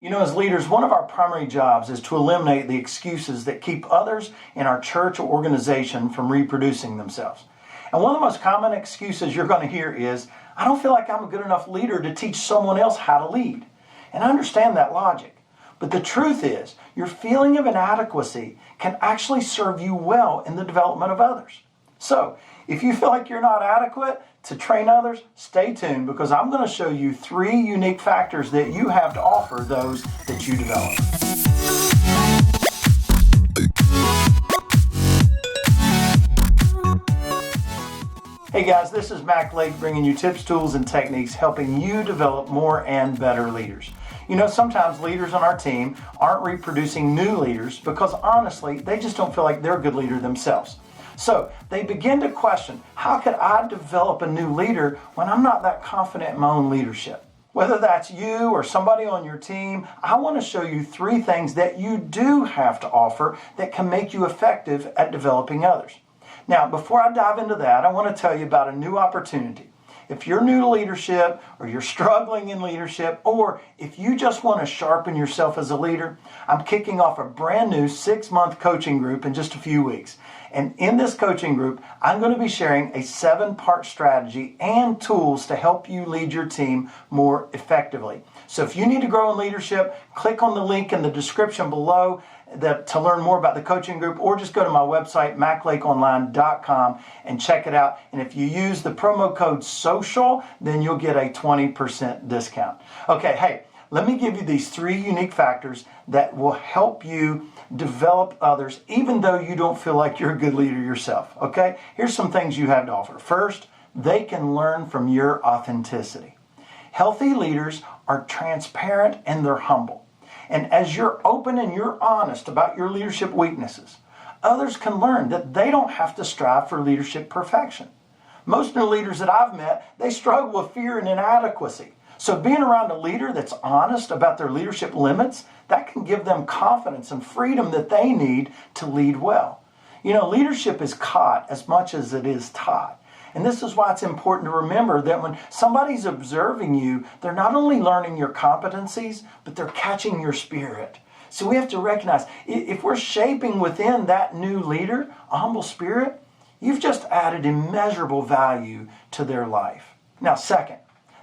You know, as leaders, one of our primary jobs is to eliminate the excuses that keep others in our church or organization from reproducing themselves. And one of the most common excuses you're going to hear is, I don't feel like I'm a good enough leader to teach someone else how to lead. And I understand that logic. But the truth is, your feeling of inadequacy can actually serve you well in the development of others. So, if you feel like you're not adequate to train others, stay tuned because I'm going to show you 3 unique factors that you have to offer those that you develop. Hey guys, this is Mac Lake bringing you tips, tools, and techniques helping you develop more and better leaders. You know, sometimes leaders on our team aren't reproducing new leaders because honestly, they just don't feel like they're a good leader themselves. So they begin to question, how could I develop a new leader when I'm not that confident in my own leadership? Whether that's you or somebody on your team, I want to show you 3 things that you do have to offer that can make you effective at developing others. Now, before I dive into that, I want to tell you about a new opportunity. If you're new to leadership, or you're struggling in leadership, or if you just want to sharpen yourself as a leader, I'm kicking off a brand new 6-month coaching group in just a few weeks. And in this coaching group, I'm going to be sharing a 7-part strategy and tools to help you lead your team more effectively. So if you need to grow in leadership, click on the link in the description below to learn more about the coaching group, or just go to my website, maclakeonline.com, and check it out. And if you use the promo code SOCIAL, then you'll get a 20% discount. Okay, hey, let me give you these 3 unique factors that will help you develop others, even though you don't feel like you're a good leader yourself, okay? Here's some things you have to offer. First, they can learn from your authenticity. Healthy leaders are transparent and they're humble. And as you're open and you're honest about your leadership weaknesses, others can learn that they don't have to strive for leadership perfection. Most new leaders that I've met, they struggle with fear and inadequacy. So being around a leader that's honest about their leadership limits, that can give them confidence and freedom that they need to lead well. You know, leadership is caught as much as it is taught. And this is why it's important to remember that when somebody's observing you, they're not only learning your competencies, but they're catching your spirit. So we have to recognize, if we're shaping within that new leader a humble spirit, you've just added immeasurable value to their life. Now, second,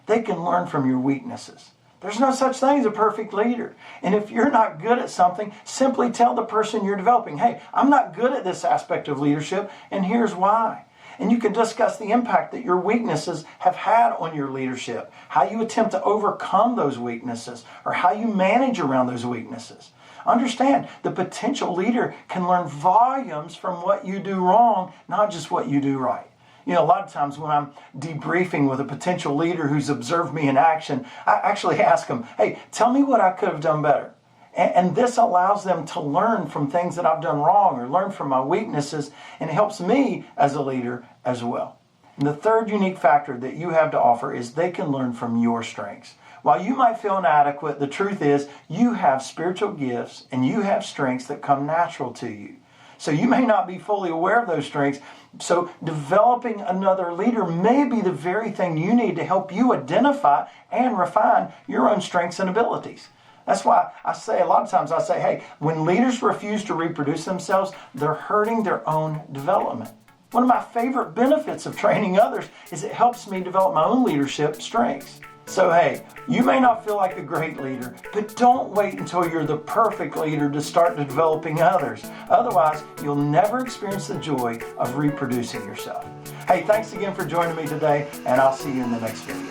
they can learn from your weaknesses. There's no such thing as a perfect leader. And if you're not good at something, simply tell the person you're developing, hey, I'm not good at this aspect of leadership, and here's why. And you can discuss the impact that your weaknesses have had on your leadership, how you attempt to overcome those weaknesses, or how you manage around those weaknesses. Understand, the potential leader can learn volumes from what you do wrong, not just what you do right. You know, a lot of times when I'm debriefing with a potential leader who's observed me in action, I actually ask them, hey, tell me what I could have done better. And this allows them to learn from things that I've done wrong or learn from my weaknesses, and it helps me as a leader as well. And the third unique factor that you have to offer is they can learn from your strengths. While you might feel inadequate, the truth is you have spiritual gifts and you have strengths that come natural to you. So you may not be fully aware of those strengths. So developing another leader may be the very thing you need to help you identify and refine your own strengths and abilities. That's why I say, a lot of times I say, hey, when leaders refuse to reproduce themselves, they're hurting their own development. One of my favorite benefits of training others is it helps me develop my own leadership strengths. So hey, you may not feel like a great leader, but don't wait until you're the perfect leader to start developing others. Otherwise, you'll never experience the joy of reproducing yourself. Hey, thanks again for joining me today, and I'll see you in the next video.